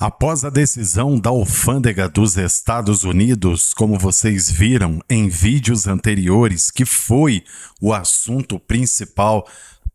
Após a decisão da alfândega dos Estados Unidos, como vocês viram em vídeos anteriores, que foi o assunto principal,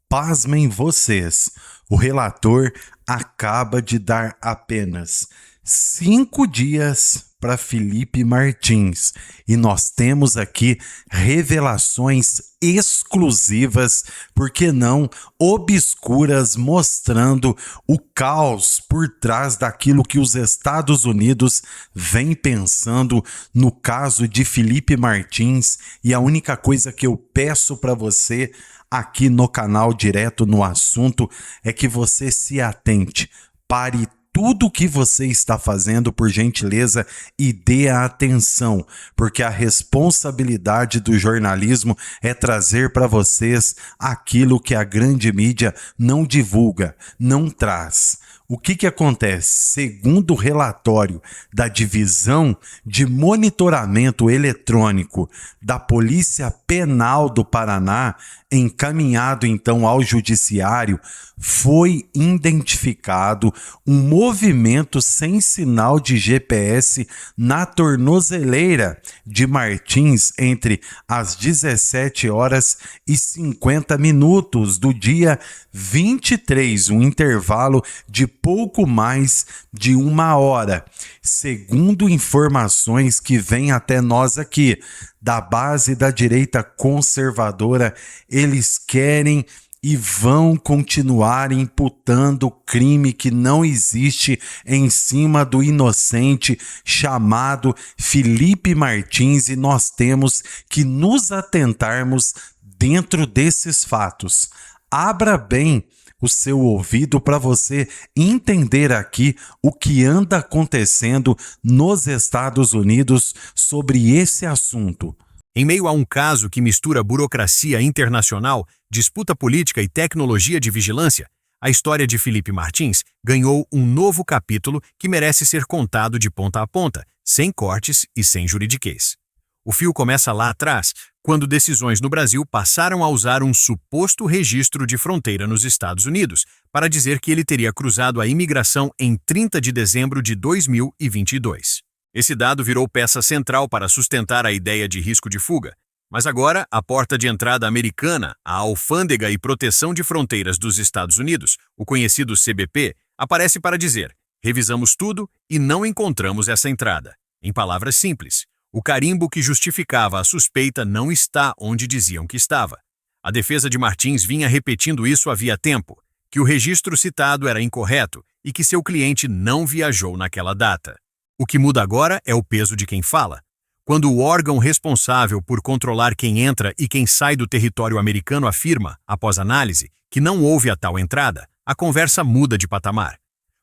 pasmem vocês, o relator acaba de dar apenas 5 dias para Felipe Martins e nós temos aqui revelações exclusivas, por que não obscuras, mostrando o caos por trás daquilo que os Estados Unidos vem pensando no caso de Felipe Martins. E a única coisa que eu peço para você aqui no canal Direto no Assunto é que você se atente, pare tudo o que você está fazendo, por gentileza, e dê a atenção, porque a responsabilidade do jornalismo é trazer para vocês aquilo que a grande mídia não divulga, não traz. O que acontece? Segundo o relatório da Divisão de Monitoramento Eletrônico da Polícia Penal do Paraná, encaminhado então ao Judiciário, foi identificado um movimento sem sinal de GPS na tornozeleira de Martins entre as 17 horas e 50 minutos do dia 23, um intervalo de pouco mais de 1 hora. Segundo informações que vêm até nós aqui, da base da direita conservadora, eles querem e vão continuar imputando crime que não existe em cima do inocente chamado Felipe Martins, e nós temos que nos atentarmos dentro desses fatos. Abra bem o seu ouvido para você entender aqui o que anda acontecendo nos Estados Unidos sobre esse assunto. Em meio a um caso que mistura burocracia internacional, disputa política e tecnologia de vigilância, a história de Felipe Martins ganhou um novo capítulo que merece ser contado de ponta a ponta, sem cortes e sem juridiquês. O fio começa lá atrás, quando decisões no Brasil passaram a usar um suposto registro de fronteira nos Estados Unidos para dizer que ele teria cruzado a imigração em 30 de dezembro de 2022. Esse dado virou peça central para sustentar a ideia de risco de fuga. Mas agora, a porta de entrada americana, a Alfândega e Proteção de Fronteiras dos Estados Unidos, o conhecido CBP, aparece para dizer: revisamos tudo e não encontramos essa entrada. Em palavras simples, o carimbo que justificava a suspeita não está onde diziam que estava. A defesa de Martins vinha repetindo isso havia tempo, que o registro citado era incorreto e que seu cliente não viajou naquela data. O que muda agora é o peso de quem fala. Quando o órgão responsável por controlar quem entra e quem sai do território americano afirma, após análise, que não houve a tal entrada, a conversa muda de patamar.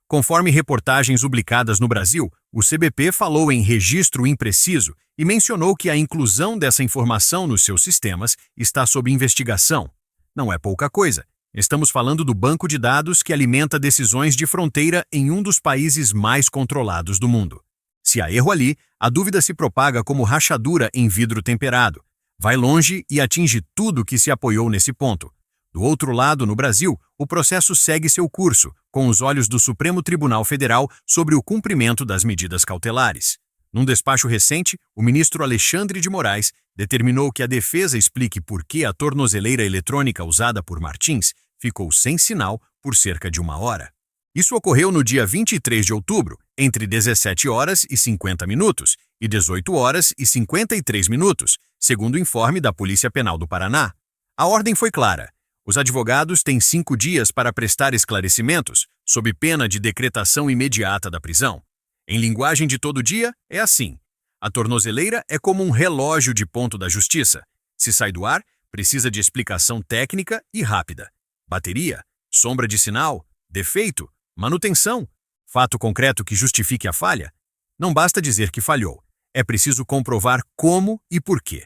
Conforme reportagens publicadas no Brasil, o CBP falou em registro impreciso e mencionou que a inclusão dessa informação nos seus sistemas está sob investigação. Não é pouca coisa. Estamos falando do banco de dados que alimenta decisões de fronteira em um dos países mais controlados do mundo. Se há erro ali, a dúvida se propaga como rachadura em vidro temperado. Vai longe e atinge tudo que se apoiou nesse ponto. Do outro lado, no Brasil, o processo segue seu curso, com os olhos do Supremo Tribunal Federal sobre o cumprimento das medidas cautelares. Num despacho recente, o ministro Alexandre de Moraes determinou que a defesa explique por que a tornozeleira eletrônica usada por Martins ficou sem sinal por cerca de 1 hora. Isso ocorreu no dia 23 de outubro, entre 17 horas e 50 minutos e 18 horas e 53 minutos, segundo o informe da Polícia Penal do Paraná. A ordem foi clara. Os advogados têm 5 dias para prestar esclarecimentos, sob pena de decretação imediata da prisão. Em linguagem de todo dia, é assim. A tornozeleira é como um relógio de ponto da justiça. Se sai do ar, precisa de explicação técnica e rápida. Bateria, sombra de sinal, defeito, manutenção, fato concreto que justifique a falha. Não basta dizer que falhou. É preciso comprovar como e por quê.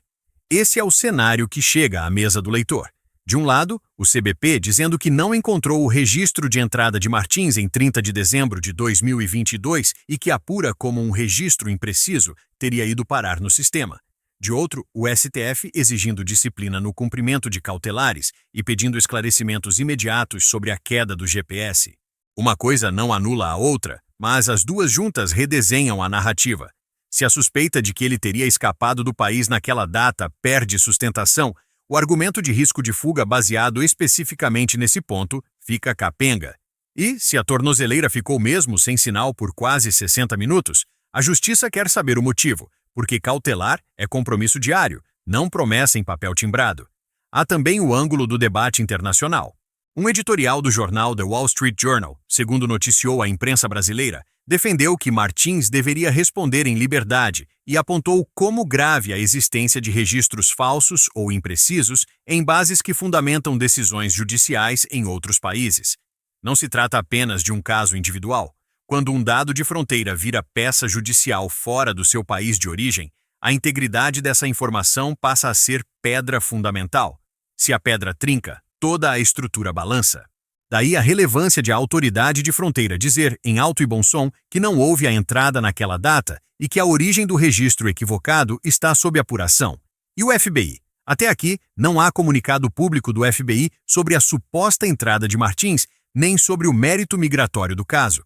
Esse é o cenário que chega à mesa do leitor. De um lado, o CBP dizendo que não encontrou o registro de entrada de Martins em 30 de dezembro de 2022 e que apura como um registro impreciso teria ido parar no sistema. De outro, o STF exigindo disciplina no cumprimento de cautelares e pedindo esclarecimentos imediatos sobre a queda do GPS. Uma coisa não anula a outra, mas as duas juntas redesenham a narrativa. Se a suspeita de que ele teria escapado do país naquela data perde sustentação, o argumento de risco de fuga baseado especificamente nesse ponto fica capenga. E, se a tornozeleira ficou mesmo sem sinal por quase 60 minutos, a justiça quer saber o motivo, porque cautelar é compromisso diário, não promessa em papel timbrado. Há também o ângulo do debate internacional. Um editorial do jornal The Wall Street Journal, segundo noticiou a imprensa brasileira, defendeu que Martins deveria responder em liberdade e apontou como grave a existência de registros falsos ou imprecisos em bases que fundamentam decisões judiciais em outros países. Não se trata apenas de um caso individual. Quando um dado de fronteira vira peça judicial fora do seu país de origem, a integridade dessa informação passa a ser pedra fundamental. Se a pedra trinca, toda a estrutura balança. Daí a relevância de a autoridade de fronteira dizer, em alto e bom som, que não houve a entrada naquela data e que a origem do registro equivocado está sob apuração. E o FBI? Até aqui, não há comunicado público do FBI sobre a suposta entrada de Martins, nem sobre o mérito migratório do caso.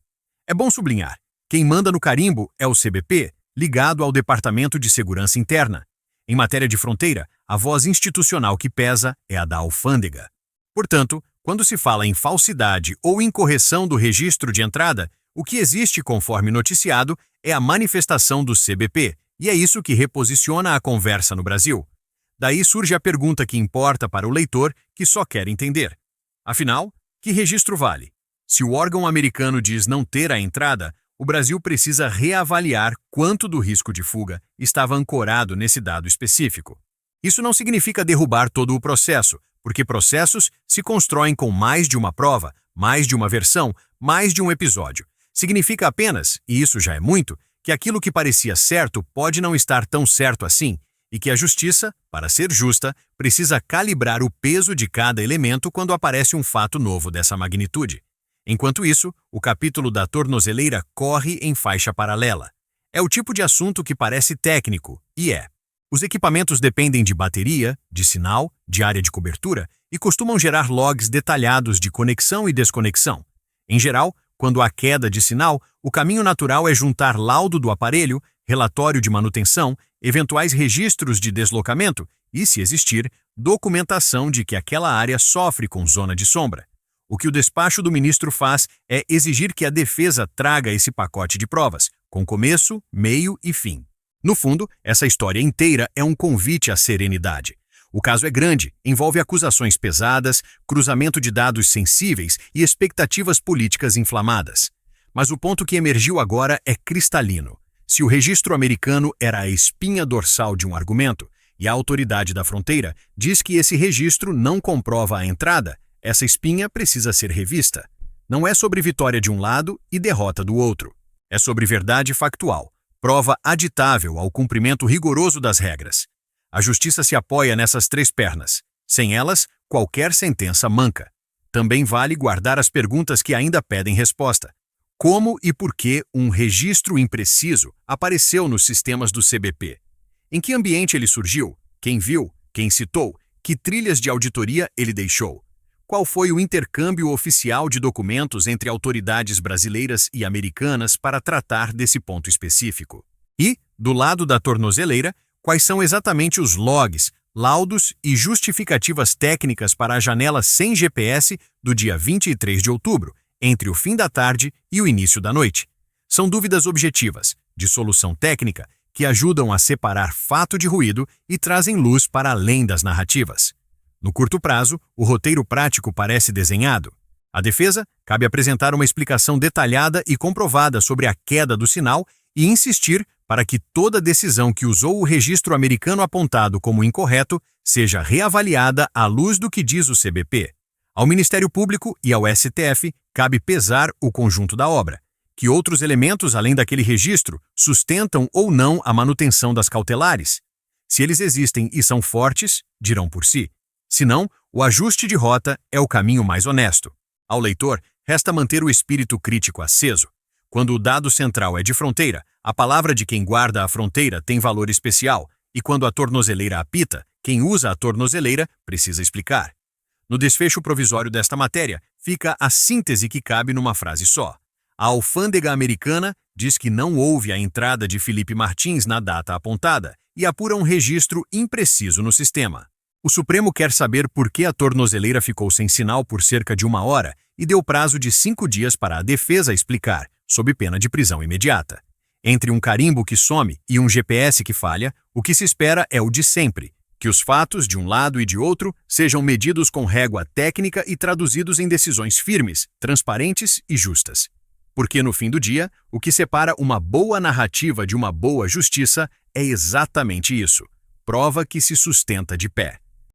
É bom sublinhar, quem manda no carimbo é o CBP, ligado ao Departamento de Segurança Interna. Em matéria de fronteira, a voz institucional que pesa é a da alfândega. Portanto, quando se fala em falsidade ou incorreção do registro de entrada, o que existe, conforme noticiado, é a manifestação do CBP, e é isso que reposiciona a conversa no Brasil. Daí surge a pergunta que importa para o leitor que só quer entender. Afinal, que registro vale? Se o órgão americano diz não ter a entrada, o Brasil precisa reavaliar quanto do risco de fuga estava ancorado nesse dado específico. Isso não significa derrubar todo o processo, porque processos se constroem com mais de uma prova, mais de uma versão, mais de um episódio. Significa apenas, e isso já é muito, que aquilo que parecia certo pode não estar tão certo assim, e que a justiça, para ser justa, precisa calibrar o peso de cada elemento quando aparece um fato novo dessa magnitude. Enquanto isso, o capítulo da tornozeleira corre em faixa paralela. É o tipo de assunto que parece técnico, e é. Os equipamentos dependem de bateria, de sinal, de área de cobertura e costumam gerar logs detalhados de conexão e desconexão. Em geral, quando há queda de sinal, o caminho natural é juntar laudo do aparelho, relatório de manutenção, eventuais registros de deslocamento e, se existir, documentação de que aquela área sofre com zona de sombra. O que o despacho do ministro faz é exigir que a defesa traga esse pacote de provas, com começo, meio e fim. No fundo, essa história inteira é um convite à serenidade. O caso é grande, envolve acusações pesadas, cruzamento de dados sensíveis e expectativas políticas inflamadas. Mas o ponto que emergiu agora é cristalino. Se o registro americano era a espinha dorsal de um argumento, e a autoridade da fronteira diz que esse registro não comprova a entrada, essa espinha precisa ser revista. Não é sobre vitória de um lado e derrota do outro. É sobre verdade factual, prova aditável ao cumprimento rigoroso das regras. A justiça se apoia nessas três pernas. Sem elas, qualquer sentença manca. Também vale guardar as perguntas que ainda pedem resposta. Como e por que um registro impreciso apareceu nos sistemas do CBP? Em que ambiente ele surgiu? Quem viu? Quem citou? Que trilhas de auditoria ele deixou? Qual foi o intercâmbio oficial de documentos entre autoridades brasileiras e americanas para tratar desse ponto específico? E, do lado da tornozeleira, quais são exatamente os logs, laudos e justificativas técnicas para a janela sem GPS do dia 23 de outubro, entre o fim da tarde e o início da noite? São dúvidas objetivas, de solução técnica, que ajudam a separar fato de ruído e trazem luz para além das narrativas. No curto prazo, o roteiro prático parece desenhado. À defesa, cabe apresentar uma explicação detalhada e comprovada sobre a queda do sinal e insistir para que toda decisão que usou o registro americano apontado como incorreto seja reavaliada à luz do que diz o CBP. Ao Ministério Público e ao STF cabe pesar o conjunto da obra. Que outros elementos, além daquele registro, sustentam ou não a manutenção das cautelares? Se eles existem e são fortes, dirão por si. Se não, o ajuste de rota é o caminho mais honesto. Ao leitor, resta manter o espírito crítico aceso. Quando o dado central é de fronteira, a palavra de quem guarda a fronteira tem valor especial, e quando a tornozeleira apita, quem usa a tornozeleira precisa explicar. No desfecho provisório desta matéria, fica a síntese que cabe numa frase só. A alfândega americana diz que não houve a entrada de Felipe Martins na data apontada e apura um registro impreciso no sistema. O Supremo quer saber por que a tornozeleira ficou sem sinal por cerca de 1 hora e deu prazo de 5 dias para a defesa explicar, sob pena de prisão imediata. Entre um carimbo que some e um GPS que falha, o que se espera é o de sempre, que os fatos, de um lado e de outro, sejam medidos com régua técnica e traduzidos em decisões firmes, transparentes e justas. Porque, no fim do dia, o que separa uma boa narrativa de uma boa justiça é exatamente isso: prova que se sustenta de pé.